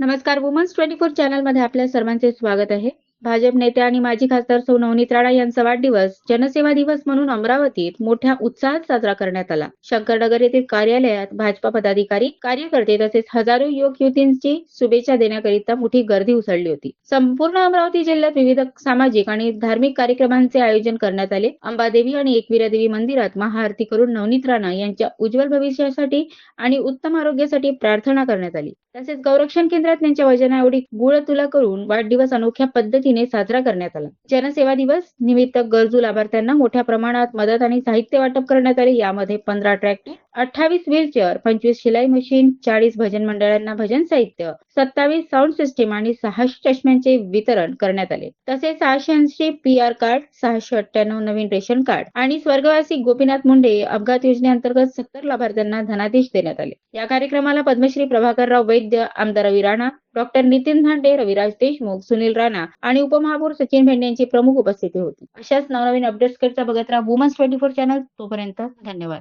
नमस्कार. वुमन्स 24 चॅनलमध्ये आपल्या सर्वांचे स्वागत आहे. भाजप नेत्या आणि माजी खासदार सौ नवनीत राणा यांचा वाढदिवस जनसेवा दिवस म्हणून अमरावतीत मोठ्या उत्साहात साजरा करण्यात आला. शंकरनगर येथील कार्यालयात भाजपा पदाधिकारी, कार्यकर्ते तसेच हजारो युवक-युवतींची शुभेच्छा देण्याकरिता मोठी गर्दी उसळली होती. संपूर्ण अमरावती जिल्ह्यात विविध सामाजिक आणि धार्मिक कार्यक्रमांचे आयोजन करण्यात आले. अंबादेवी आणि एकविरादेवी मंदिरात महाआरती करून नवनीत राणा यांच्या उज्ज्वल भविष्यासाठी आणि उत्तम आरोग्यासाठी प्रार्थना करण्यात आली. तसेच गौरक्षण केंद्रात त्यांच्या वजनाएवढी गुळ तुला करून वाढदिवस अनोख्या पद्धतीने साजरा करण्यात आला. जनसेवा दिवस निमित्त गरजू लाभार्थ्यांना मोठ्या प्रमाणात मदत आणि साहित्य वाटप करण्यात आले. यामध्ये 15 ट्रॅक्टर, 28 व्हीलचेअर, 25 शिलाई मशीन, 40 भजन मंडळांना भजन साहित्य, 27 साऊंड सिस्टीम आणि 600 चष्म्यांचे वितरण करण्यात आले. तसेच 680 PR कार्ड, 698 नवीन रेशन कार्ड आणि स्वर्गवासी गोपीनाथ मुंडे अपघात योजनेअंतर्गत 70 लाभार्थ्यांना धनादेश देण्यात आले. या कार्यक्रमाला पद्मश्री प्रभाकरराव वैद्य, आमदार रवी राणा, डॉक्टर नितीन धांडे, रविराज देशमुख, सुनील राणा आणि उपमहापौर सचिन भेंडे यांची प्रमुख उपस्थिती होती. अशाच नवनवीन अपडेट्सकरिता बघत राहा वुमन्स 24 चॅनल. तोपर्यंत धन्यवाद.